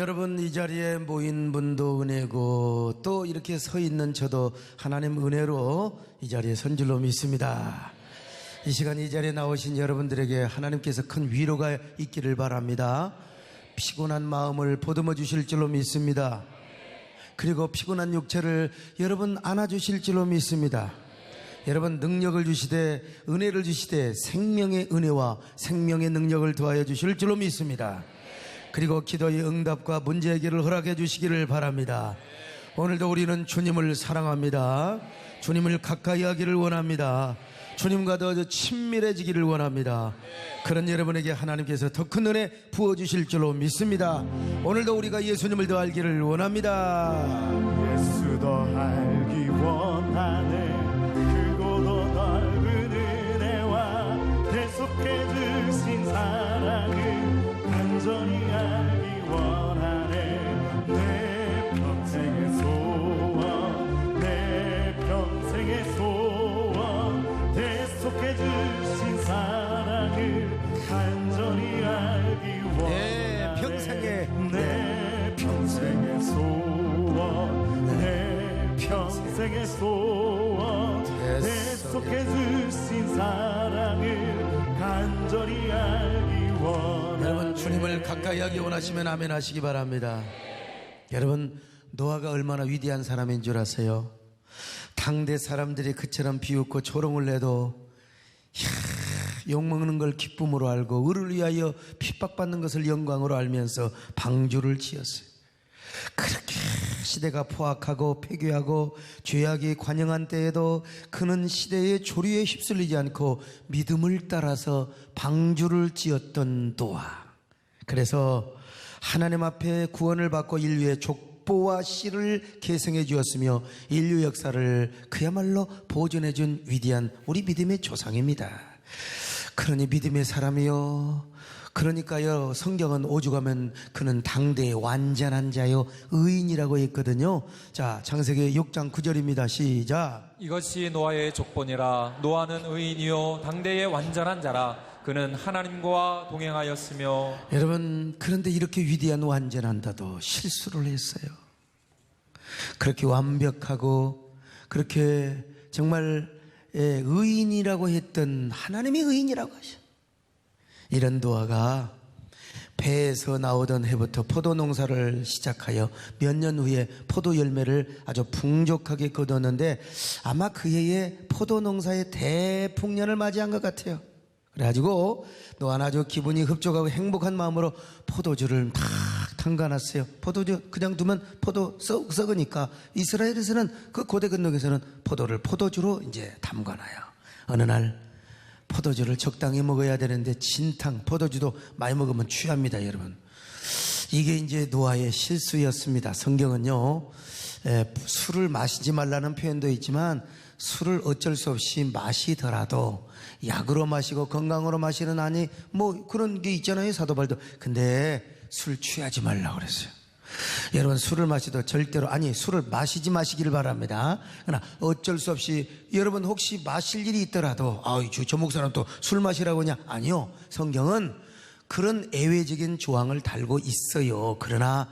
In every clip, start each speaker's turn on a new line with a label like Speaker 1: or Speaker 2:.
Speaker 1: 여러분, 이 자리에 모인 분도 은혜고 또 이렇게 서 있는 저도 하나님 은혜로 이 자리에 선 줄로 믿습니다. 이 시간 이 자리에 나오신 여러분들에게 하나님께서 큰 위로가 있기를 바랍니다. 피곤한 마음을 보듬어 주실 줄로 믿습니다. 그리고 피곤한 육체를 여러분 안아주실 줄로 믿습니다. 여러분, 능력을 주시되 은혜를 주시되 생명의 은혜와 생명의 능력을 더하여 주실 줄로 믿습니다. 그리고 기도의 응답과 문제 해결을 허락해 주시기를 바랍니다. 오늘도 우리는 주님을 사랑합니다. 주님을 가까이 하기를 원합니다. 주님과 더 친밀해지기를 원합니다. 그런 여러분에게 하나님께서 더 큰 은혜 부어주실 줄로 믿습니다. 오늘도 우리가 예수님을 더 알기를 원합니다.
Speaker 2: 예수 더 알기 원하네. 크고 더 넓은 은혜와 계속해 주신 사랑을 간절히 알기 원하네. 내 평생의 소원, 내 평생의 소원, 계속해 주신 사랑을 간절히 알기 원하네. 내 평생의 소원, 내 평생의 소원, 계속해 주신 사랑을 간절히 알기 원하네.
Speaker 1: 여러분, 주님을 가까이 하기 원하시면 아멘 하시기 바랍니다. 여러분, 노아가 얼마나 위대한 사람인 줄 아세요? 당대 사람들이 그처럼 비웃고 조롱을 해도 욕먹는 걸 기쁨으로 알고 을을 위하여 핍박받는 것을 영광으로 알면서 방주를 지었어요. 그렇게 시대가 포악하고 폐괴하고 죄악이 관영한 때에도 그는 시대의 조류에 휩쓸리지 않고 믿음을 따라서 방주를 지었던 노아. 그래서 하나님 앞에 구원을 받고 인류의 족보와 씨를 계승해 주었으며 인류 역사를 그야말로 보존해 준 위대한 우리 믿음의 조상입니다. 그러니 믿음의 사람이요, 그러니까요, 성경은 오죽하면 그는 당대의 완전한 자요 의인이라고 했거든요. 자, 창세기 6장 9절입니다. 시작.
Speaker 3: 이것이 노아의 족보니라. 노아는 의인이요 당대의 완전한 자라. 그는 하나님과 동행하였으며.
Speaker 1: 여러분, 그런데 이렇게 위대한 완전한다도 실수를 했어요. 그렇게 완벽하고 그렇게 정말 의인이라고 했던 하나님의 의인이라고 하셔. 이런 노아가 배에서 나오던 해부터 포도 농사를 시작하여 몇 년 후에 포도 열매를 아주 풍족하게 거뒀는데 아마 그 해에 포도 농사의 대풍년을 맞이한 것 같아요. 그래가지고 노아는 아주 기분이 흡족하고 행복한 마음으로 포도주를 막 담가놨어요. 포도주 그냥 두면 포도 썩으니까 이스라엘에서는, 그 고대 근동에서는 포도를 포도주로 이제 담가놔요. 어느 날 포도주를 적당히 먹어야 되는데 진탕, 포도주도 많이 먹으면 취합니다, 여러분. 이게 이제 노아의 실수였습니다. 성경은요, 술을 마시지 말라는 표현도 있지만 술을 어쩔 수 없이 마시더라도 약으로 마시고 건강으로 마시는 아니 뭐 그런 게 있잖아요, 사도 바울도. 근데 술 취하지 말라고 그랬어요. 여러분, 술을 마시도 절대로, 아니 술을 마시지 마시기를 바랍니다. 그러나 어쩔 수 없이 여러분 혹시 마실 일이 있더라도 저 목사는 또 술 마시라고 하냐? 아니요, 성경은 그런 예외적인 조항을 달고 있어요. 그러나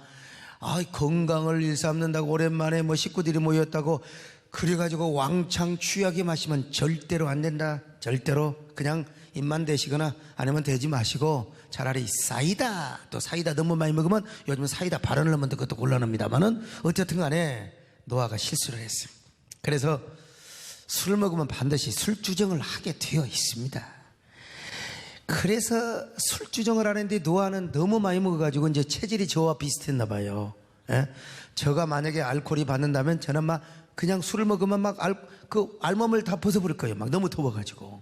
Speaker 1: 건강을 일삼는다고 오랜만에 뭐 식구들이 모였다고 그래가지고 왕창 취하게 마시면 절대로 안 된다. 절대로 그냥 입만 대시거나 아니면 대지 마시고 차라리 사이다, 또 사이다 너무 많이 먹으면 요즘은 사이다 발언을 하면 그것도 곤란합니다만은 어쨌든 간에 노아가 실수를 했어요. 그래서 술 먹으면 반드시 술주정을 하게 되어 있습니다. 그래서 술주정을 하는데 노아는 너무 많이 먹어가지고 이제 체질이 저와 비슷했나 봐요. 저가 만약에 알코올이 받는다면 저는 막 그냥 술을 먹으면 막 알몸을 다 벗어버릴 거예요. 막 너무 더워가지고.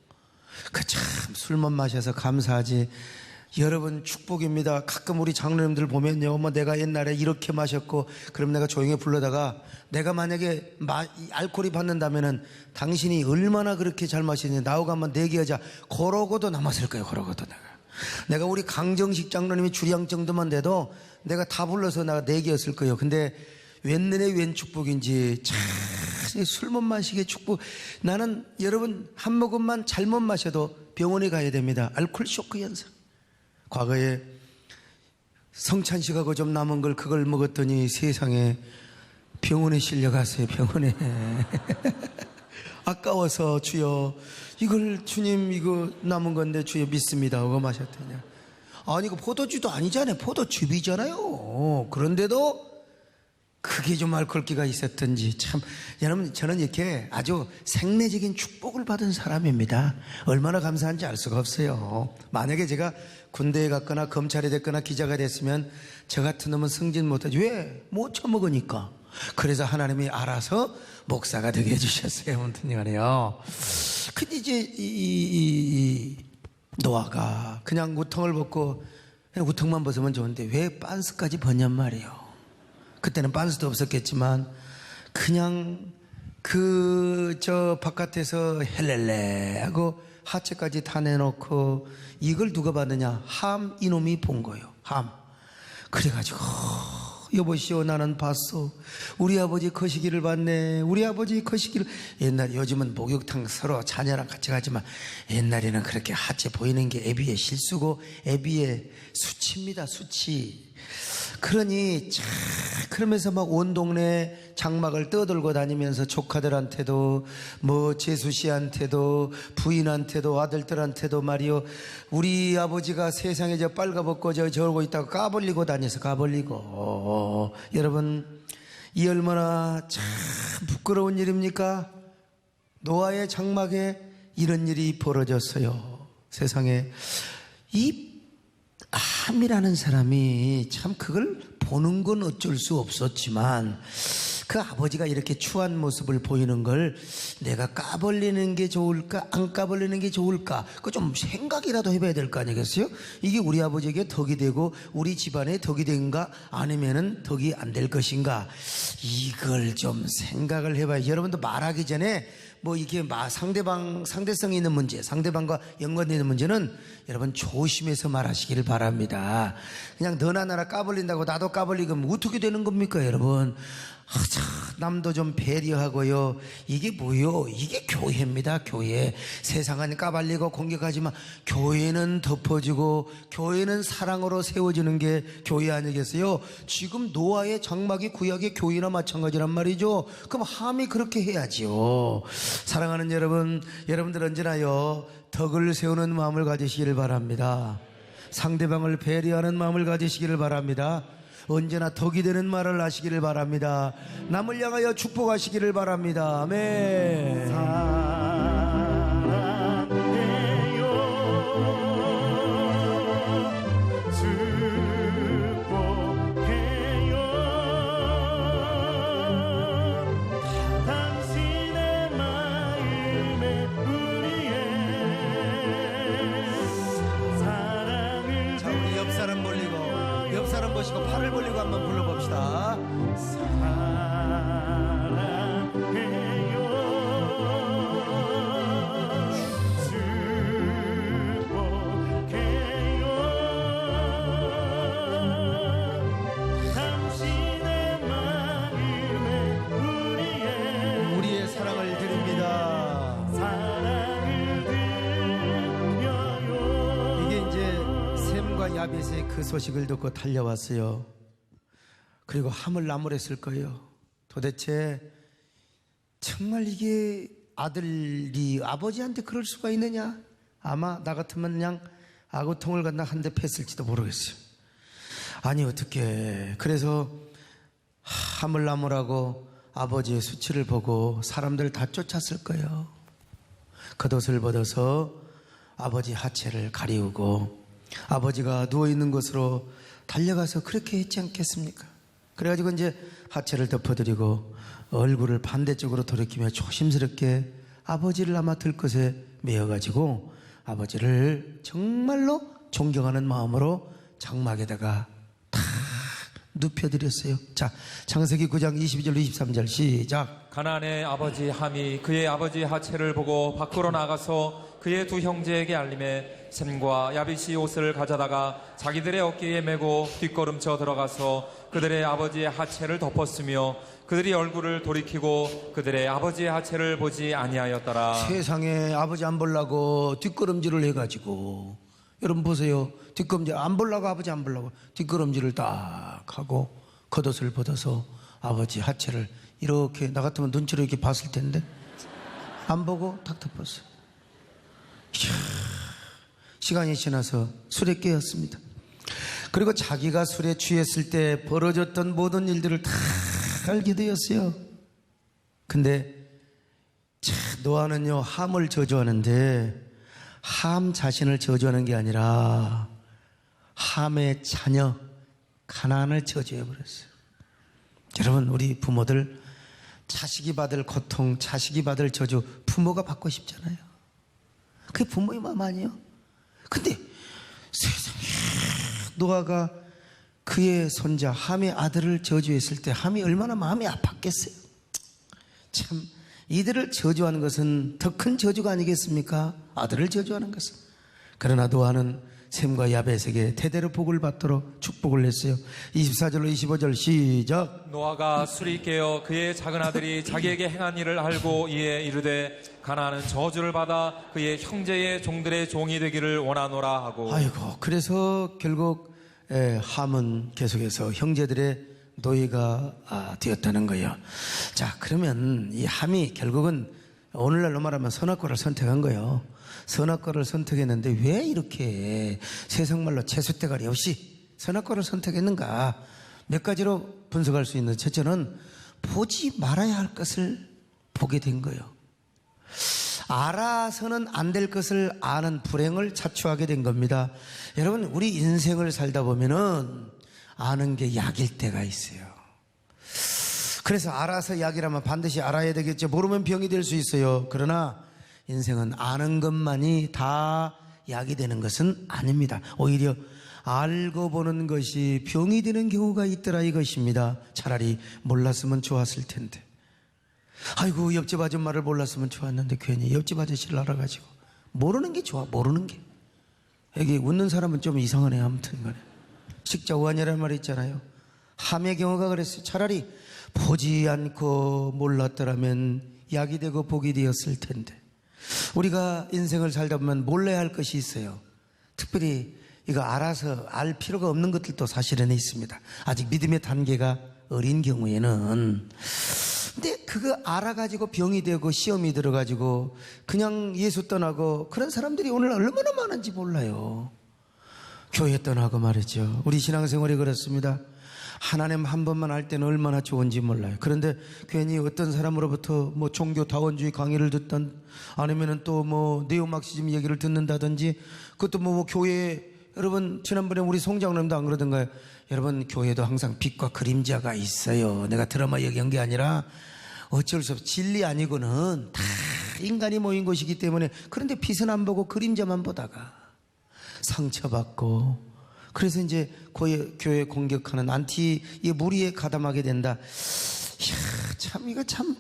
Speaker 1: 참 술만 마셔서 감사하지. 여러분, 축복입니다. 가끔 우리 장로님들 보면요, 뭐 내가 옛날에 이렇게 마셨고, 그럼 내가 조용히 불러다가 내가 만약에 알코올이 받는다면은 당신이 얼마나 그렇게 잘 마시는지 나하고 한번 내기하자. 그러고도 남았을 거예요. 그러고도 내가 우리 강정식 장로님이 주량 정도만 돼도 내가 다 불러서 내가 내기였을 거예요. 근데 웬늘의 웬 축복인지 참 술 못 마시게 축복. 나는 여러분 한 모금만 잘못 마셔도 병원에 가야 됩니다. 알코올 쇼크 현상. 과거에 성찬 씨가고 좀 남은 걸 그걸 먹었더니 세상에 병원에 실려갔어요. 병원에. 아까워서 주여 이걸 주님 이거 남은 건데 주여 믿습니다 하고 마셨더니 아니 이거 포도주도 아니잖아요. 포도즙이잖아요. 그런데도 그게 좀 알코올기가 있었던지 참 여러분 저는 이렇게 아주 생매적인 축복을 받은 사람입니다. 얼마나 감사한지 알 수가 없어요. 만약에 제가 군대에 갔거나 검찰이 됐거나 기자가 됐으면 저 같은 놈은 승진 못하지. 왜? 못 처먹으니까. 그래서 하나님이 알아서 목사가 되게 해주셨어요. 아무튼 간에요. 근데 이제 이 노아가 그냥 우통을 벗고 그냥 우통만 벗으면 좋은데 왜 빤스까지 벗냔 말이에요. 그때는 빤스도 없었겠지만 그냥 저 바깥에서 헬렐레 하고 하체까지 다 내놓고 이걸 누가 봤느냐? 함 이놈이 본 거예요. 함. 그래가지고 여보시오 나는 봤소. 우리 아버지 거시기를 봤네. 우리 아버지 거시기를. 옛날 요즘은 목욕탕 서로 자녀랑 같이 가지만 옛날에는 그렇게 하체 보이는 게 애비의 실수고 애비의 수치입니다. 수치. 그러니 참 그러면서 막 온 동네 장막을 떠돌고 다니면서 조카들한테도 뭐 재수 씨한테도 부인한테도 아들들한테도 말이요 우리 아버지가 세상에 저 빨가벗고 저러고 있다고 까불리고 다녀서 까불리고 여러분 이 얼마나 참 부끄러운 일입니까? 노아의 장막에 이런 일이 벌어졌어요. 세상에 이 함이라는 사람이 참 그걸 보는 건 어쩔 수 없었지만 그 아버지가 이렇게 추한 모습을 보이는 걸 내가 까벌리는 게 좋을까 안 까벌리는 게 좋을까 그거 좀 생각이라도 해봐야 될 거 아니겠어요? 이게 우리 아버지에게 덕이 되고 우리 집안에 덕이 된가 아니면은 덕이 안 될 것인가 이걸 좀 생각을 해봐요. 여러분도 말하기 전에 뭐 이게 상대성이 있는 문제, 상대방과 연관되는 문제는 여러분 조심해서 말하시기를 바랍니다. 그냥 너나 나나 까불린다고 나도 까불리면 어떻게 되는 겁니까, 여러분? 남도 좀 배려하고요. 이게 뭐요? 이게 교회입니다, 교회. 세상은 까발리고 공격하지만 교회는 덮어주고 교회는 사랑으로 세워주는 게 교회 아니겠어요? 지금 노아의 장막이 구약의 교회나 마찬가지란 말이죠. 그럼 함이 그렇게 해야지요. 사랑하는 여러분, 여러분들 언제나요 덕을 세우는 마음을 가지시기를 바랍니다. 상대방을 배려하는 마음을 가지시기를 바랍니다. 언제나 덕이 되는 말을 하시기를 바랍니다. 남을 향하여 축복하시기를 바랍니다. 아멘. 보시고 팔을 벌리고 한번 불러봅시다. 우리의 사랑을 드립니다. 이게 이제 샘과 야벳의 그 소식을 듣고 달려왔어요. 그리고 함을 나무랬을 거예요. 도대체 정말 이게 아들이 아버지한테 그럴 수가 있느냐? 아마 나 같으면 그냥 아구통을 갖다 한 대 팼을지도 모르겠어요. 아니 어떻게 그래서 함을 나무라고 아버지의 수치를 보고 사람들 다 쫓았을 거예요. 겉옷을 벗어서 아버지 하체를 가리우고 아버지가 누워있는 곳으로 달려가서 그렇게 했지 않겠습니까? 그래가지고 이제 하체를 덮어드리고 얼굴을 반대쪽으로 돌이키며 조심스럽게 아버지를 아마 들것에 메어가지고 아버지를 정말로 존경하는 마음으로 장막에다가 탁 눕혀드렸어요. 자, 창세기 9장 22절 23절 시작.
Speaker 3: 가나안의 아버지 함이 그의 아버지 하체를 보고 밖으로 나가서 그의 두 형제에게 알림해 셈과 야벳이 옷을 가져다가 자기들의 어깨에 메고 뒷걸음쳐 들어가서 그들의 아버지의 하체를 덮었으며 그들이 얼굴을 돌이키고 그들의 아버지의 하체를 보지 아니하였더라.
Speaker 1: 세상에 아버지 안 보려고 뒷걸음질을 해가지고 여러분 보세요. 뒷걸음질 안 보려고 아버지 안 보려고 뒷걸음질을 딱 하고 겉옷을 벗어서 아버지 하체를 이렇게 나 같으면 눈치로 이렇게 봤을 텐데 안 보고 탁 덮었어요. 이야, 시간이 지나서 술에 깨었습니다. 그리고 자기가 술에 취했을 때 벌어졌던 모든 일들을 다 알게 되었어요. 근데 참 노아는요 함을 저주하는데 함 자신을 저주하는 게 아니라 함의 자녀 가나안을 저주해 버렸어요. 여러분 우리 부모들 자식이 받을 고통, 자식이 받을 저주 부모가 받고 싶잖아요. 그게 부모의 마음 아니에요? 근데 세상에 노아가 그의 손자 함의 아들을 저주했을 때 함이 얼마나 마음이 아팠겠어요. 참 이들을 저주하는 것은 더 큰 저주가 아니겠습니까? 아들을 저주하는 것은. 그러나 노아는 셈과 야벳에게 대대로 복을 받도록 축복을 했어요. 24절로 25절 시작.
Speaker 3: 노아가 술이 깨어 그의 작은 아들이 자기에게 행한 일을 알고 이에 이르되 가나안은 저주를 받아 그의 형제의 종들의 종이 되기를 원하노라 하고.
Speaker 1: 아이고 그래서 결국 함은 계속해서 형제들의 노예가 되었다는 거예요. 자 그러면 이 함이 결국은 오늘날로 말하면 선악과를 선택한 거예요. 선악과를 선택했는데 왜 이렇게 세상말로 채소대가리 없이 선악과를 선택했는가? 몇 가지로 분석할 수 있는 첫째는 보지 말아야 할 것을 보게 된 거예요. 알아서는 안 될 것을 아는 불행을 자초하게 된 겁니다. 여러분 우리 인생을 살다 보면은 아는 게 약일 때가 있어요. 그래서 알아서 약이라면 반드시 알아야 되겠죠. 모르면 병이 될 수 있어요. 그러나 인생은 아는 것만이 다 약이 되는 것은 아닙니다. 오히려 알고 보는 것이 병이 되는 경우가 있더라 이것입니다. 차라리 몰랐으면 좋았을 텐데. 아이고 옆집 아줌마를 몰랐으면 좋았는데 괜히 옆집 아저씨를 알아가지고. 모르는 게 좋아. 모르는 게. 여기 웃는 사람은 좀 이상하네. 아무튼 간에 식자우한이라는 말이 있잖아요. 함의 경우가 그랬어요. 차라리 보지 않고 몰랐더라면 약이 되고 복이 되었을 텐데. 우리가 인생을 살다 보면 몰라야 할 것이 있어요. 특별히 이거 알아서 알 필요가 없는 것들도 사실은 있습니다. 아직 믿음의 단계가 어린 경우에는. 근데 그거 알아가지고 병이 되고 시험이 들어가지고 그냥 예수 떠나고 그런 사람들이 오늘 얼마나 많은지 몰라요. 교회 떠나고 말이죠. 우리 신앙생활이 그렇습니다. 하나님 한 번만 알 때는 얼마나 좋은지 몰라요. 그런데 괜히 어떤 사람으로부터 뭐 종교 다원주의 강의를 듣던 아니면은 또 뭐 네오막시즘 얘기를 듣는다든지 그것도 뭐 교회 여러분 지난번에 우리 송장님도 안 그러던가요? 여러분 교회도 항상 빛과 그림자가 있어요. 내가 드라마 얘기한 게 아니라 어쩔 수 없어. 진리 아니고는 다 인간이 모인 곳이기 때문에 그런데 빛은 안 보고 그림자만 보다가 상처받고 그래서 이제 교회 공격하는 안티의 무리에 가담하게 된다. 이야, 참 이거 참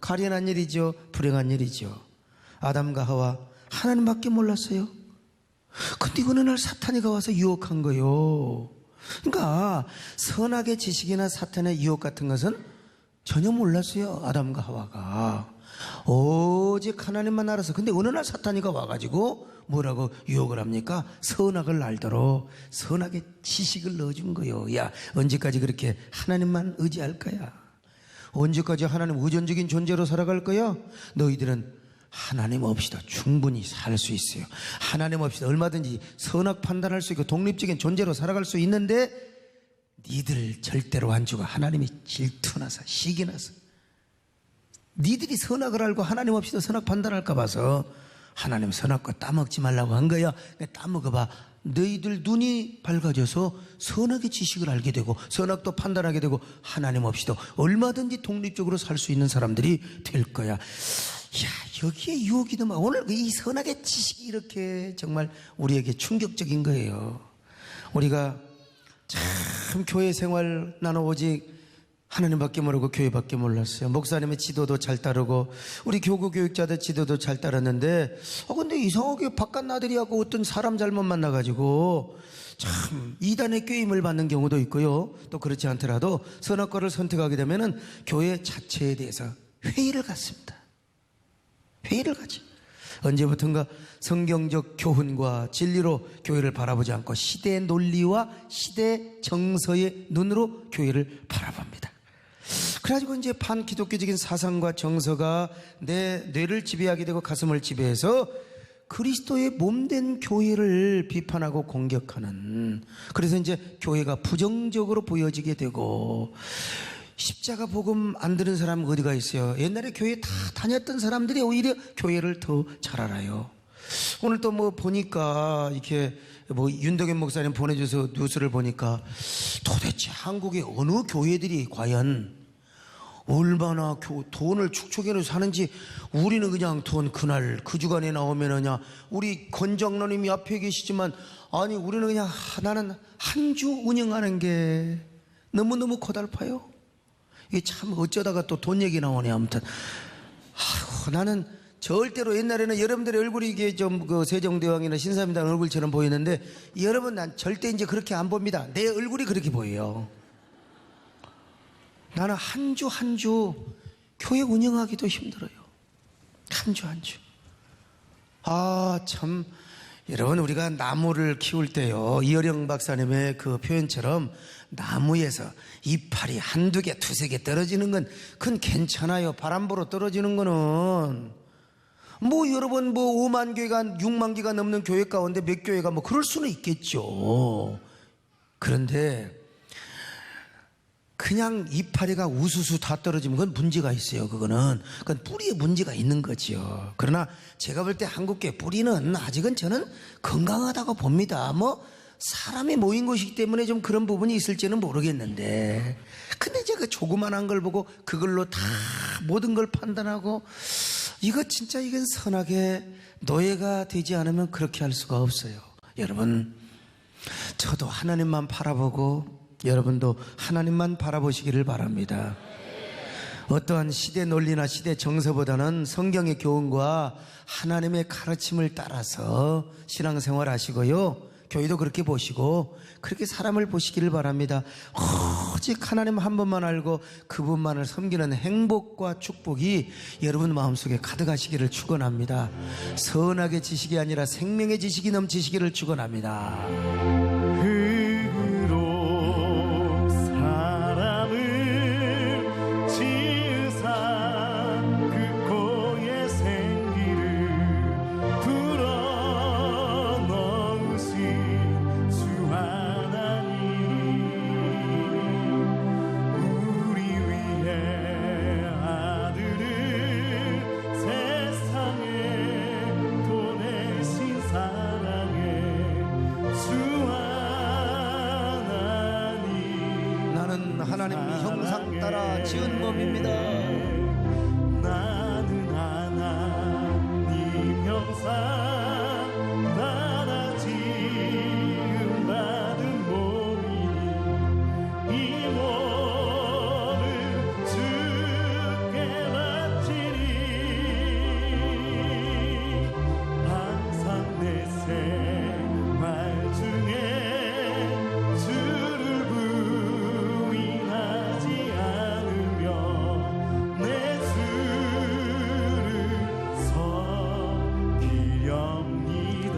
Speaker 1: 가련한 일이죠. 불행한 일이죠. 아담과 하와 하나님밖에 몰랐어요. 근데 어느 날 사탄이가 와서 유혹한 거예요. 그러니까 선악의 지식이나 사탄의 유혹 같은 것은 전혀 몰랐어요. 아담과 하와가 오직 하나님만 알아서. 근데 어느 날 사탄이가 와가지고 뭐라고 유혹을 합니까? 선악을 알도록 선악의 지식을 넣어준 거예요. 야 언제까지 그렇게 하나님만 의지할 거야? 언제까지 하나님 의존적인 존재로 살아갈 거야? 너희들은 하나님 없이도 충분히 살 수 있어요. 하나님 없이도 얼마든지 선악 판단할 수 있고 독립적인 존재로 살아갈 수 있는데 니들 절대로 안 죽어. 하나님이 질투나서 시기나서 니들이 선악을 알고 하나님 없이도 선악 판단할까 봐서 하나님 선악과 따먹지 말라고 한 거야. 따먹어봐. 너희들 눈이 밝아져서 선악의 지식을 알게 되고 선악도 판단하게 되고 하나님 없이도 얼마든지 독립적으로 살 수 있는 사람들이 될 거야. 야, 여기에 유혹이 너무 오늘 이 선악의 지식이 이렇게 정말 우리에게 충격적인 거예요. 우리가 참 교회 생활 나눠 오직 하나님밖에 모르고 교회밖에 몰랐어요. 목사님의 지도도 잘 따르고 우리 교구 교육자들 지도도 잘 따랐는데 근데 이상하게 바깥 나들이하고 어떤 사람 잘못 만나가지고 참 이단의 꾀임을 받는 경우도 있고요. 또 그렇지 않더라도 선악과를 선택하게 되면은 교회 자체에 대해서 회의를 갖습니다. 회의를 가지. 언제부턴가 성경적 교훈과 진리로 교회를 바라보지 않고 시대 논리와 시대 정서의 눈으로 교회를 바라봅니다. 그래가지고 이제 반기독교적인 사상과 정서가 내 뇌를 지배하게 되고 가슴을 지배해서 그리스도의 몸된 교회를 비판하고 공격하는, 그래서 이제 교회가 부정적으로 보여지게 되고, 십자가 복음 안 들은 사람 어디가 있어요? 옛날에 교회 다 다녔던 사람들이 오히려 교회를 더 잘 알아요. 오늘 또 뭐 보니까 이렇게 뭐 윤덕현 목사님 보내줘서 뉴스를 보니까 도대체 한국의 어느 교회들이 과연 얼마나 돈을 축적해서 사는지, 우리는 그냥 돈 그날 그 주간에 나오면 그냥, 우리 권장로님이 앞에 계시지만 아니 우리는 그냥 나는 한 주 운영하는 게 너무너무 고달파요. 이게 참 어쩌다가 또 돈 얘기 나오네. 아무튼 나는 절대로, 옛날에는 여러분들의 얼굴이 이게 좀 그 세종대왕이나 신사임당 얼굴처럼 보이는데, 여러분 난 절대 이제 그렇게 안 봅니다. 내 얼굴이 그렇게 보여요. 나는 한 주 한 주 교회 운영하기도 힘들어요. 한 주 한 주. 참, 여러분, 우리가 나무를 키울 때요, 이어령 박사님의 그 표현처럼 나무에서 이파리 한두 개, 두세 개 떨어지는 건 그건 괜찮아요. 바람 불어 떨어지는 거는. 뭐 여러분 뭐 5만 개가 6만 개가 넘는 교회 가운데 몇 교회가 뭐 그럴 수는 있겠죠. 그런데 그냥 이파리가 우수수 다 떨어지면 그건 문제가 있어요. 그건 뿌리에 문제가 있는 거죠. 그러나 제가 볼 때 한국교회 뿌리는 아직은 저는 건강하다고 봅니다. 뭐 사람이 모인 것이기 때문에 좀 그런 부분이 있을지는 모르겠는데, 근데 제가 조그만한 걸 보고 그걸로 다 모든 걸 판단하고, 이거 진짜 이건 선하게 노예가 되지 않으면 그렇게 할 수가 없어요. 여러분, 저도 하나님만 바라보고 여러분도 하나님만 바라보시기를 바랍니다. 어떠한 시대 논리나 시대 정서보다는 성경의 교훈과 하나님의 가르침을 따라서 신앙생활 하시고요, 교회도 그렇게 보시고 그렇게 사람을 보시기를 바랍니다. 오직 하나님 한 분만 알고 그분만을 섬기는 행복과 축복이 여러분 마음속에 가득하시기를 축원합니다. 선악의 지식이 아니라 생명의 지식이 넘치시기를 축원합니다.
Speaker 2: 흙으로 사람을 지으사 그 고의 생기를 불어넣으신 주 하나님, 우리 위해 아들을 세상에 보내신 사랑의 주 하나님,
Speaker 1: 나는 하나님 형상 따라 지은 몸입니다.
Speaker 2: 나는 하나님 형상 따라 지음 받은 몸이니 이 몸을 주께 바치리. 항상 내 생활 중에 주를 부인하지 않으며 내 주를 섬기렵니다.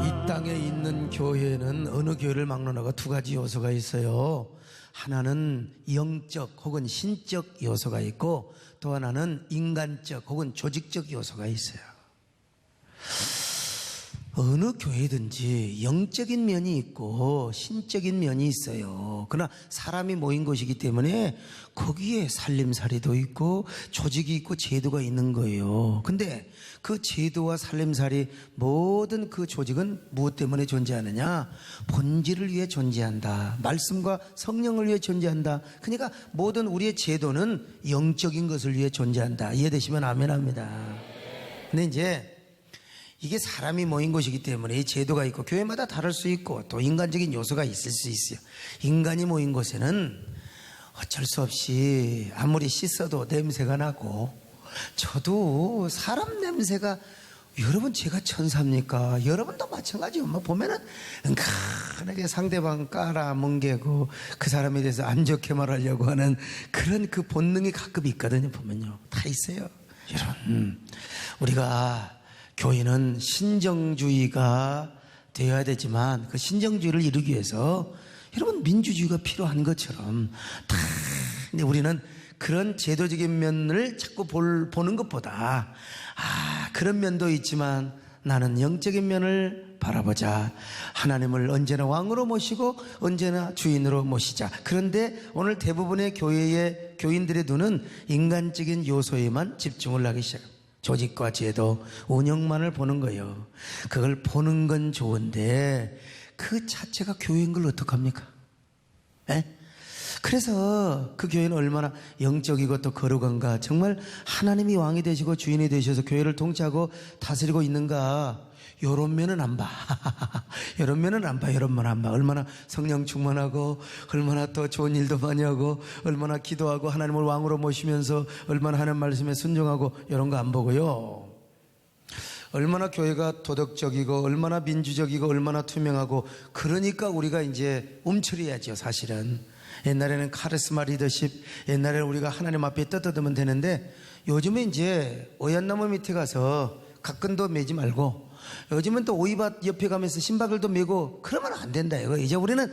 Speaker 1: 이 땅에 있는 교회는 어느 교회를 막론하고 두 가지 요소가 있어요. 하나는 영적 혹은 신적 요소가 있고, 또 하나는 인간적 혹은 조직적 요소가 있어요. 어느 교회든지 영적인 면이 있고 신적인 면이 있어요. 그러나 사람이 모인 곳이기 때문에 거기에 살림살이도 있고 조직이 있고 제도가 있는 거예요. 근데 그 제도와 살림살이, 모든 그 조직은 무엇 때문에 존재하느냐? 본질을 위해 존재한다. 말씀과 성령을 위해 존재한다. 그러니까 모든 우리의 제도는 영적인 것을 위해 존재한다. 이해되시면 아멘 합니다. 근데 이제 이게 사람이 모인 곳이기 때문에 이 제도가 있고, 교회마다 다를 수 있고 또 인간적인 요소가 있을 수 있어요. 인간이 모인 곳에는 어쩔 수 없이 아무리 씻어도 냄새가 나고, 저도 사람 냄새가, 여러분 제가 천사입니까? 여러분도 마찬가지요. 뭐 보면은 은근하게 상대방 깔아뭉개고 그 사람에 대해서 안 좋게 말하려고 하는 그런 그 본능이 가끔 있거든요. 보면요, 다 있어요. 여러분, 우리가 교회는 신정주의가 되어야 되지만 그 신정주의를 이루기 위해서 여러분 민주주의가 필요한 것처럼 다 근데 우리는 그런 제도적인 면을 자꾸 보는 것보다 그런 면도 있지만 나는 영적인 면을 바라보자. 하나님을 언제나 왕으로 모시고 언제나 주인으로 모시자. 그런데 오늘 대부분의 교회의 교인들의 눈은 인간적인 요소에만 집중을 하기 시작합니다. 조직과 제도, 운영만을 보는 거예요. 그걸 보는 건 좋은데 그 자체가 교회인 걸 어떡합니까? 에? 그래서 그 교회는 얼마나 영적이고 또 거룩한가. 정말 하나님이 왕이 되시고 주인이 되셔서 교회를 통치하고 다스리고 있는가. 요런 면은 안 봐. 요런 면은 안 봐. 요런 면 안 봐. 얼마나 성령 충만하고 얼마나 또 좋은 일도 많이 하고 얼마나 기도하고 하나님을 왕으로 모시면서 얼마나 하나님 말씀에 순종하고 이런 거 안 보고요. 얼마나 교회가 도덕적이고 얼마나 민주적이고 얼마나 투명하고 그러니까 우리가 이제 움츠려야죠. 사실은 옛날에는 카리스마 리더십, 옛날에는 우리가 하나님 앞에 떠들면 되는데 요즘에 이제 오얏나무 밑에 가서 각근도 매지 말고 요즘은 또 오이밭 옆에 가면서 신발들도 매고 그러면 안 된다 이거. 이제 우리는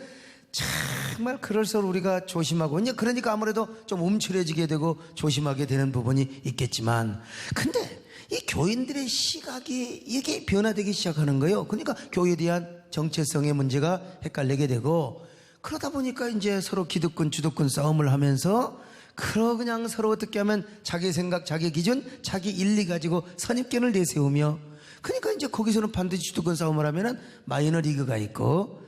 Speaker 1: 정말 그럴수록 우리가 조심하고 이제 그러니까 아무래도 좀 움츠려지게 되고 조심하게 되는 부분이 있겠지만 근데 이 교인들의 시각이 이게 변화되기 시작하는 거예요. 그러니까 교회에 대한 정체성의 문제가 헷갈리게 되고 그러다 보니까 이제 서로 기득권 주도권 싸움을 하면서 그냥 서로 어떻게 하면 자기 생각, 자기 기준, 자기 일리 가지고 선입견을 내세우며 그러니까 이제 거기서는 반드시 주도권 싸움을 하면은 마이너리그가 있고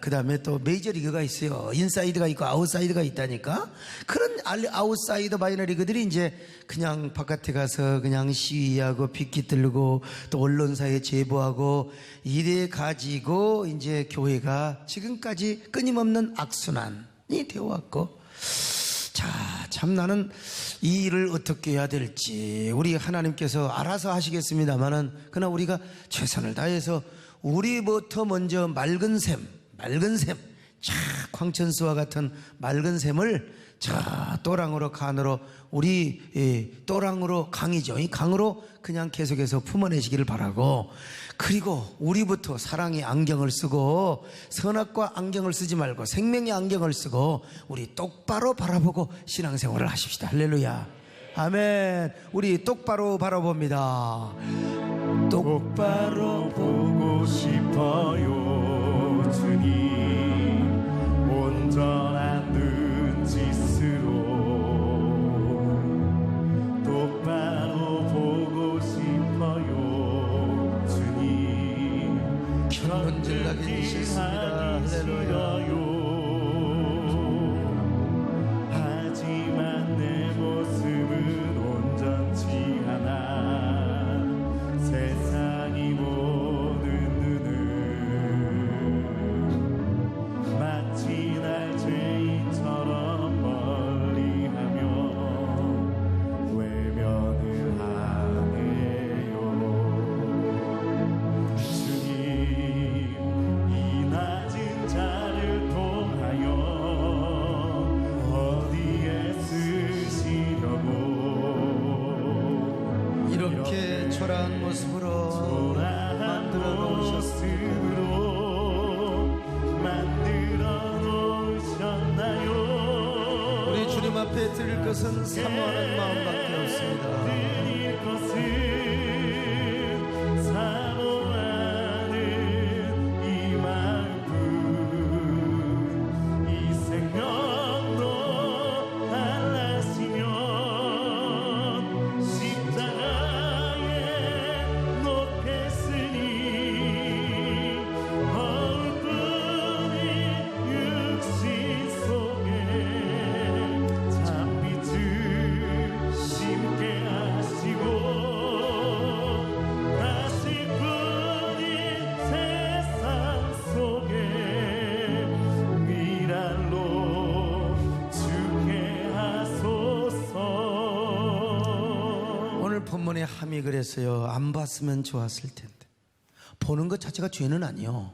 Speaker 1: 그 다음에 또 메이저리그가 있어요. 인사이드가 있고 아웃사이드가 있다니까. 그런 아웃사이드 마이너리그들이 이제 그냥 바깥에 가서 그냥 시위하고 빗기 들고 또 언론사에 제보하고 이래 가지고 이제 교회가 지금까지 끊임없는 악순환이 되어왔고 자, 참 나는 이 일을 어떻게 해야 될지 우리 하나님께서 알아서 하시겠습니다만은 그러나 우리가 최선을 다해서 우리부터 먼저 맑은 샘, 자, 광천수와 같은 맑은 샘을 자, 또랑으로 간으로 우리 또랑으로 강이죠. 이 강으로 그냥 계속해서 품어내시기를 바라고 그리고 우리부터 사랑의 안경을 쓰고 선악과 안경을 쓰지 말고 생명의 안경을 쓰고 우리 똑바로 바라보고 신앙생활을 하십시다. 할렐루야. 아멘. 우리 똑바로 바라봅니다.
Speaker 2: 똑바로 보고 싶어요 주님 온전한 눈짓으로 똑바로 보고 싶어요 주님
Speaker 1: 견문질나게 주셨습니다. 할렐루야.
Speaker 2: 하지만 내 모습은 온전치 않아 세상이 보는 눈은 마치 날 죄인처럼 멀리하며 외면을 하네요 주님 이 낮은 자를 통하여 어디에 쓰시려고
Speaker 1: 이렇게 초라한 모습으로 만들어 놓으셨습니다. 우리 주님 앞에 드릴 것은 사모하는 마음밖에 없습니다.
Speaker 2: 사모하는 이 마음뿐 이 생명도 달라지면 십자가에 높겠으니 얼뿐인 육신 속에 잔빛을 심게 하시고 가시뿐인 세상 속에 미랄로 주게 하소서.
Speaker 1: 오늘 본문에 함이 그랬어요. 안 봤으면 좋았을 텐데. 보는 것 자체가 죄는 아니요.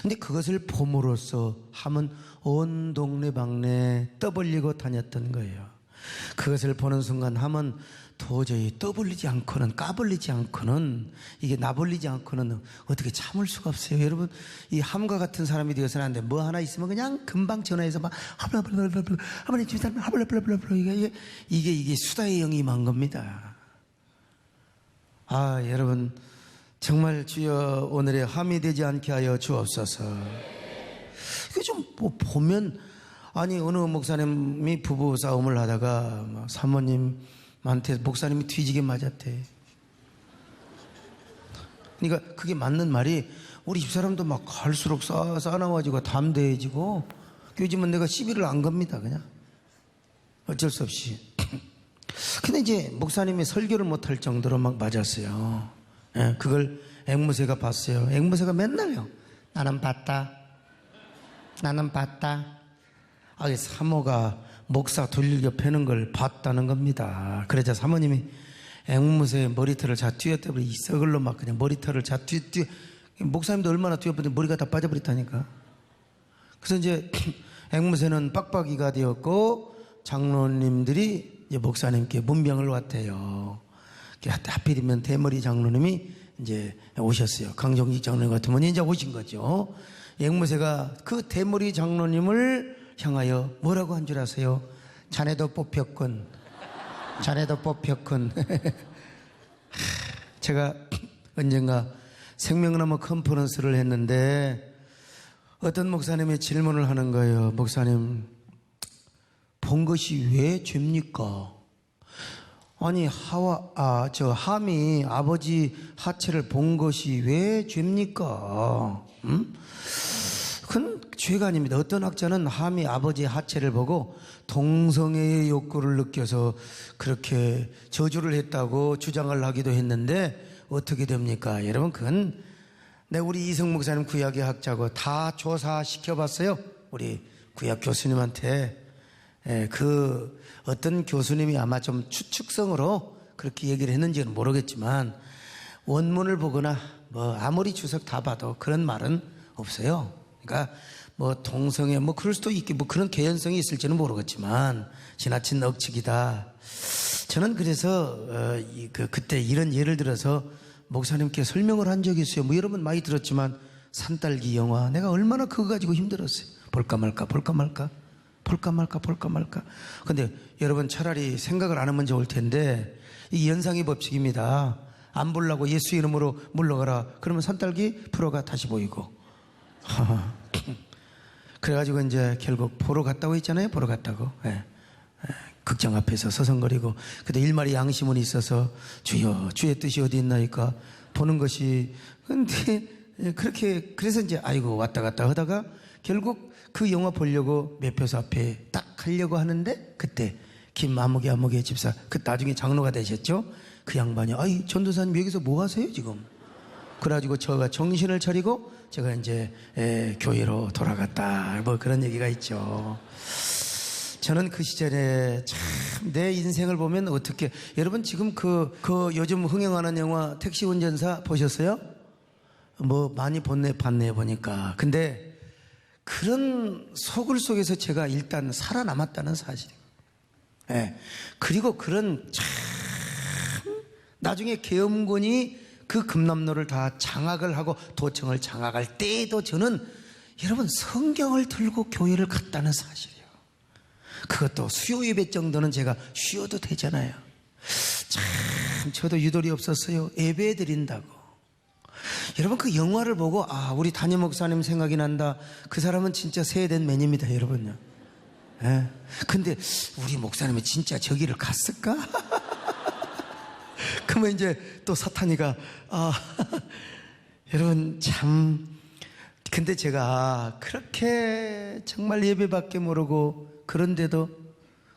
Speaker 1: 근데 그것을 봄으로써 함은 온 동네방네 떠벌리고 다녔던 거예요. 그것을 보는 순간 하면 도저히 떠벌리지 않고는 까불리지 않고는 이게 나불리지 않고는 어떻게 참을 수가 없어요. 여러분, 이 함과 같은 사람이 되어서는 안 돼. 뭐 하나 있으면 그냥 금방 전화해서 막 하블라블라블라블라 하블라 집사람 하블라블라블라 이게 수다의 영이 임한 겁니다. 아, 여러분 정말 주여 오늘의 함이 되지 않게 하여 주옵소서. 이게 좀 뭐 보면 아니 어느 목사님이 부부 싸움을 하다가 사모님한테 목사님이 뒤지게 맞았대. 그러니까 그게 맞는 말이 우리 집사람도 막 갈수록 싸나워지고 담대해지고 요즘은 내가 시비를 안 겁니다. 그냥 어쩔 수 없이. 근데 이제 목사님이 설교를 못할 정도로 막 맞았어요. 예, 그걸 앵무새가 봤어요. 앵무새가 맨날요. 나는 봤다. 아, 사모가 목사 돌리려 패는 걸 봤다는 겁니다. 그러자 사모님이 앵무새 머리털을 자 쥐었더니 이 썩을로 막 그냥 머리털을 자 쥐 목사님도 얼마나 쥐었는데 머리가 다 빠져버렸다니까. 그래서 이제 앵무새는 빡빡이가 되었고 장로님들이 이제 목사님께 문병을 왔대요. 하필이면 대머리 장로님이 이제 오셨어요. 강정직 장로님 같으면 이제 오신 거죠. 앵무새가 그 대머리 장로님을 향하여 뭐라고 한 줄 아세요? 자네도 뽑혔군. 제가 언젠가 생명나무 컨퍼런스를 했는데 어떤 목사님이 질문을 하는 거예요. 목사님, 본 것이 왜 죄입니까? 아니 함이 아버지 하체를 본 것이 왜 죄입니까? 그건 죄가 아닙니다. 어떤 학자는 함이 아버지 하체를 보고 동성애의 욕구를 느껴서 그렇게 저주를 했다고 주장을 하기도 했는데 어떻게 됩니까? 여러분, 그건 우리 이성 목사님 구약의 학자고 다 조사시켜봤어요. 우리 구약 교수님한테. 그 어떤 교수님이 아마 좀 추측성으로 그렇게 얘기를 했는지는 모르겠지만 원문을 보거나 뭐 아무리 주석 다 봐도 그런 말은 없어요. 그러니까 뭐 동성애 뭐 그럴 수도 있고 뭐 그런 개연성이 있을지는 모르겠지만 지나친 억측이다. 저는 그래서 그때 이런 예를 들어서 목사님께 설명을 한 적이 있어요. 뭐 여러분 많이 들었지만 산딸기 영화 내가 얼마나 그거 가지고 힘들었어요. 볼까 말까. 근데 여러분 차라리 생각을 안 하면 좋을 텐데 이 연상의 법칙입니다. 안 보려고 예수 이름으로 물러가라. 그러면 산딸기 프로가 다시 보이고. 그래가지고 이제 결국 보러 갔다고 했잖아요. 보러 갔다고. 극장 앞에서 서성거리고. 근데 일말의 양심은 있어서 주여 주의 뜻이 어디 있나이까 보는 것이. 근데 그렇게 그래서 이제 아이고 왔다 갔다 하다가 결국 그 영화 보려고 매표소 앞에 딱 가려고 하는데 그때 김아무개 집사 그 나중에 장로가 되셨죠. 그 양반이 아이 전도사님 여기서 뭐 하세요 지금? 그래가지고 제가 정신을 차리고 제가 이제 교회로 돌아갔다 뭐 그런 얘기가 있죠. 저는 그 시절에 참 내 인생을 보면 어떻게 여러분 지금 그 요즘 흥행하는 영화 택시 운전사 보셨어요? 뭐 많이 봤네 보니까. 근데 그런 소굴 속에서 제가 일단 살아남았다는 사실이에요. 그리고 그런 참 나중에 계엄군이 그 금남로를 다 장악을 하고 도청을 장악할 때에도 저는 여러분 성경을 들고 교회를 갔다는 사실이에요. 그것도 수요 예배 정도는 제가 쉬어도 되잖아요. 참 저도 유도리 없었어요. 예배 드린다고. 여러분 그 영화를 보고 우리 담임 목사님 생각이 난다. 그 사람은 진짜 세대된 매니입니다 여러분요. 근데 우리 목사님이 진짜 저기를 갔을까? 그러면 이제 또 사탄이가 여러분 참 근데 제가 그렇게 정말 예배밖에 모르고 그런데도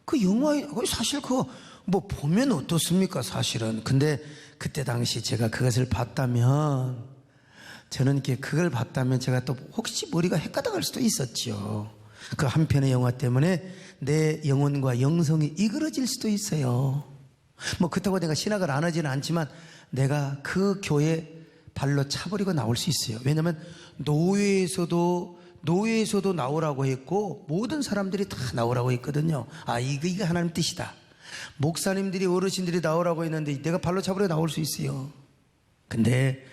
Speaker 1: 그 영화에 사실 그거 뭐 보면 어떻습니까 사실은. 근데 그때 당시 제가 그것을 봤다면 저는 이렇게 그걸 봤다면 제가 또 혹시 머리가 헷가닥할 수도 있었죠. 그 한 편의 영화 때문에 내 영혼과 영성이 이그러질 수도 있어요. 뭐 그렇다고 내가 신학을 안 하지는 않지만 내가 그 교회 발로 차버리고 나올 수 있어요. 왜냐하면 노예에서도 노예에서도 나오라고 했고 모든 사람들이 다 나오라고 했거든요. 아, 이거 하나님 뜻이다. 목사님들이, 어르신들이 나오라고 했는데 내가 발로 잡으려 나올 수 있어요. 근데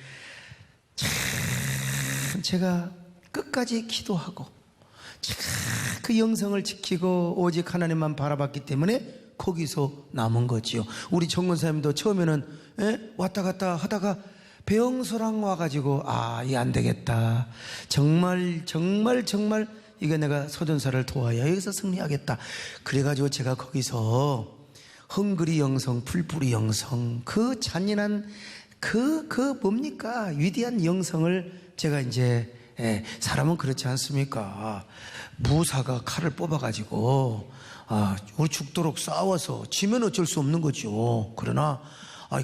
Speaker 1: 참 제가 끝까지 기도하고 참 그 영성을 지키고 오직 하나님만 바라봤기 때문에 거기서 남은 거지요. 우리 정권사님도 처음에는 왔다 갔다 하다가 배영소랑 와가지고 이게 안 되겠다. 정말 이거 내가 소전사를 도와야 여기서 승리하겠다. 그래가지고 제가 거기서 헝그리 영성, 풀뿌리 영성, 그 잔인한 그 뭡니까? 위대한 영성을 제가 이제 사람은 그렇지 않습니까? 무사가 칼을 뽑아가지고 우리 죽도록 싸워서 지면 어쩔 수 없는 거죠. 그러나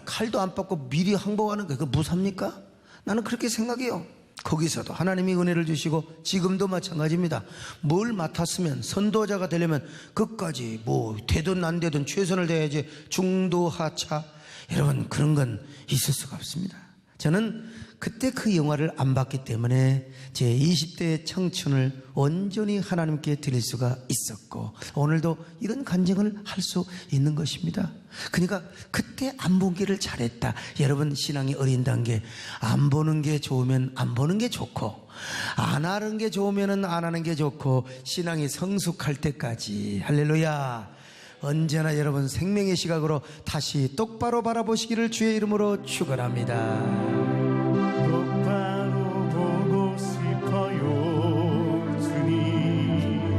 Speaker 1: 칼도 안 받고 미리 항복하는 게 그 무사입니까? 나는 그렇게 생각해요. 거기서도 하나님이 은혜를 주시고 지금도 마찬가지입니다. 뭘 맡았으면 선도자가 되려면 끝까지 뭐 되든 안 되든 최선을 다해야지 중도하차 여러분 그런 건 있을 수가 없습니다. 저는 그때 그 영화를 안 봤기 때문에 제 20대의 청춘을 온전히 하나님께 드릴 수가 있었고 오늘도 이런 간증을 할 수 있는 것입니다. 그러니까 그때 안 보기를 잘했다. 여러분 신앙이 어린 단계 안 보는 게 좋으면 안 보는 게 좋고 안 하는 게 좋으면 안 하는 게 좋고 신앙이 성숙할 때까지 할렐루야 언제나 여러분 생명의 시각으로 다시 똑바로 바라보시기를 주의 이름으로 축원합니다.
Speaker 2: 똑바로 보고 싶어요 주님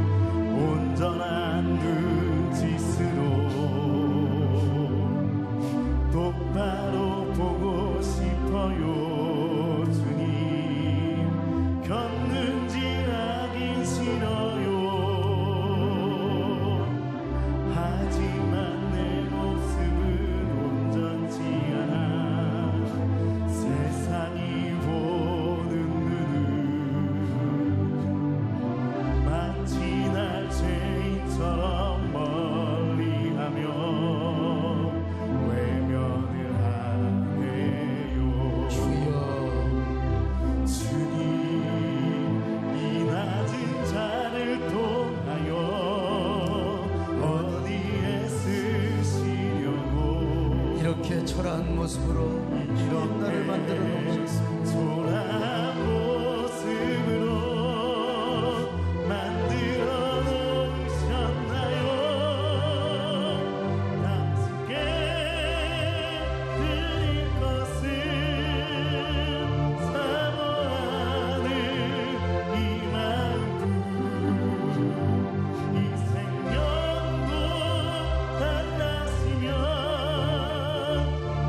Speaker 2: 온전한 눈짓으로 똑바로 보고 싶어요 주님 겼는지 하긴 싫어요 하지만 내 모습은 온전치 않아 세상이 보는 눈은 마치 날 죄인처럼 멀리하며 외면을 하네요. 주님 이 낮은 자를 통하여 어디에 쓰시려고
Speaker 1: 이렇게 초라한 모습으로 나를 만들어 놓으셨습니다.
Speaker 2: 초라한 모습으로 만들어 놓으셨나요? 남스게 드릴 것은 사모하는 이 마음 이 생명도 달라지면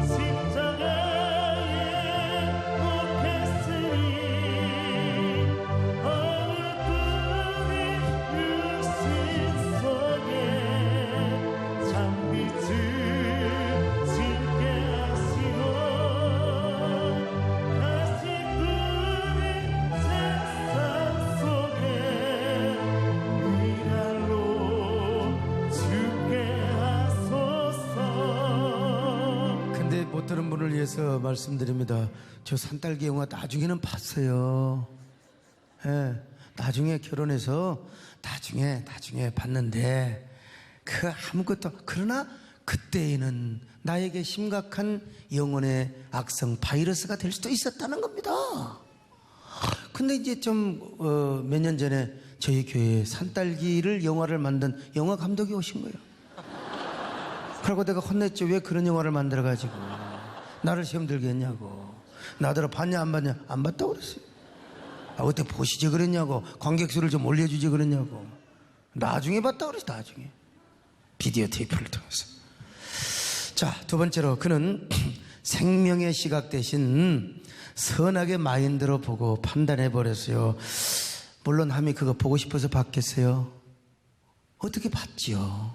Speaker 2: 십자가에 못 했으니 어물뿐인 육신 속에 장빛을 짓게 하시고 가시뿐인 세상 속에 위랄로 죽게 하소서.
Speaker 1: 근데 못 들은 분을 위해서 말씀드립니다. 저 산딸기 영화 나중에는 봤어요. 나중에 결혼해서 나중에 봤는데 그 아무것도 그러나 그때에는 나에게 심각한 영혼의 악성 바이러스가 될 수도 있었다는 겁니다. 근데 이제 좀 몇 년 전에 저희 교회에 산딸기를 영화를 만든 영화 감독이 오신 거예요. 그러고 내가 혼냈죠. 왜 그런 영화를 만들어가지고 나를 시험 들게 했냐고. 나더러 봤냐 안 봤냐 안 봤다고 그랬어요. 어때 보시지 그랬냐고. 관객 수를 좀 올려주지 그랬냐고. 나중에 봤다고 그랬어. 나중에 비디오 테이프를 통해서. 자, 두 번째로 그는 생명의 시각 대신 선악의 마인드로 보고 판단해 버렸어요. 물론 함이 그거 보고 싶어서 봤겠어요? 어떻게 봤지요?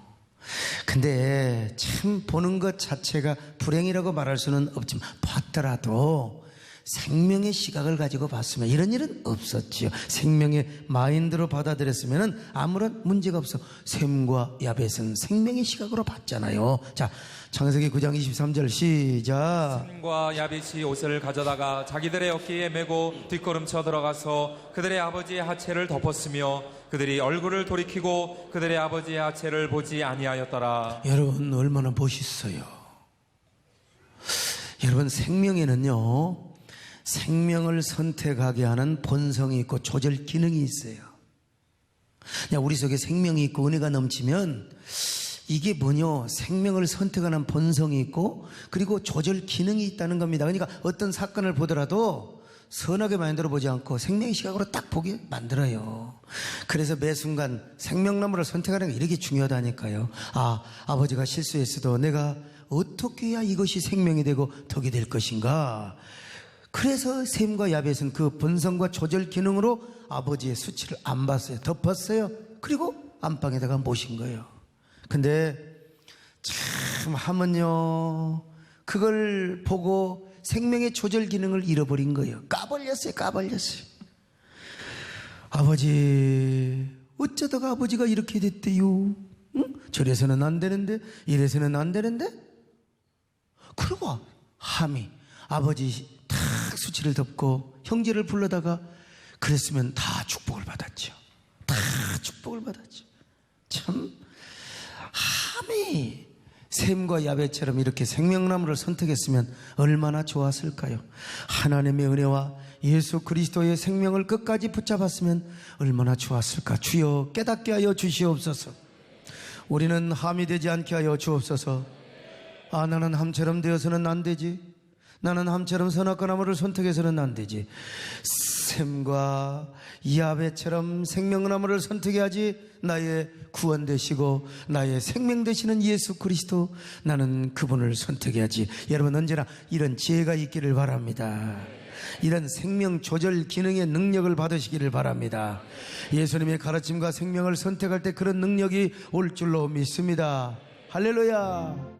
Speaker 1: 근데 참 보는 것 자체가 불행이라고 말할 수는 없지만 봤더라도 생명의 시각을 가지고 봤으면 이런 일은 없었지요. 생명의 마인드로 받아들였으면 아무런 문제가 없어. 셈과 야벳은 생명의 시각으로 봤잖아요. 자, 창세기 9장 23절 시작.
Speaker 3: 셈과 야벳이 옷을 가져다가 자기들의 어깨에 메고 뒷걸음쳐 들어가서 그들의 아버지의 하체를 덮었으며 그들이 얼굴을 돌이키고 그들의 아버지의 하체를 보지 아니하였더라.
Speaker 1: 여러분 얼마나 멋있어요. 여러분 생명에는요, 생명을 선택하게 하는 본성이 있고 조절 기능이 있어요. 우리 속에 생명이 있고 은혜가 넘치면 이게 뭐냐, 생명을 선택하는 본성이 있고 그리고 조절 기능이 있다는 겁니다. 그러니까 어떤 사건을 보더라도 선하게 마인드로 보지 않고 생명의 시각으로 딱 보게 만들어요. 그래서 매 순간 생명나무를 선택하는 게 이렇게 중요하다니까요. 아버지가 실수했어도 내가 어떻게 해야 이것이 생명이 되고 덕이 될 것인가. 그래서 셈과 야벳은 그 본성과 조절 기능으로 아버지의 수치를 안 봤어요. 덮었어요. 그리고 안방에다가 모신 거예요. 근데 참 하면요, 그걸 보고 생명의 조절 기능을 잃어버린 거예요. 까발렸어요. 아버지, 어쩌다가 아버지가 이렇게 됐대요. 응? 저래서는 안 되는데, 이래서는 안 되는데. 그리고 함이 아버지 탁 수치를 덮고 형제를 불러다가 그랬으면 다 축복을 받았죠. 다 축복을 받았죠. 참 함이 셈과 야벳처럼 이렇게 생명나무를 선택했으면 얼마나 좋았을까요? 하나님의 은혜와 예수 그리스도의 생명을 끝까지 붙잡았으면 얼마나 좋았을까. 주여 깨닫게 하여 주시옵소서. 우리는 함이 되지 않게 하여 주옵소서. 나는 함처럼 되어서는 안 되지. 나는 함처럼 선악과 나무를 선택해서는 안 되지. 셈과 야벳처럼 생명나무를 선택해야지. 나의 구원 되시고 나의 생명 되시는 예수 그리스도, 나는 그분을 선택해야지. 여러분 언제나 이런 지혜가 있기를 바랍니다. 이런 생명 조절 기능의 능력을 받으시기를 바랍니다. 예수님의 가르침과 생명을 선택할 때 그런 능력이 올 줄로 믿습니다. 할렐루야.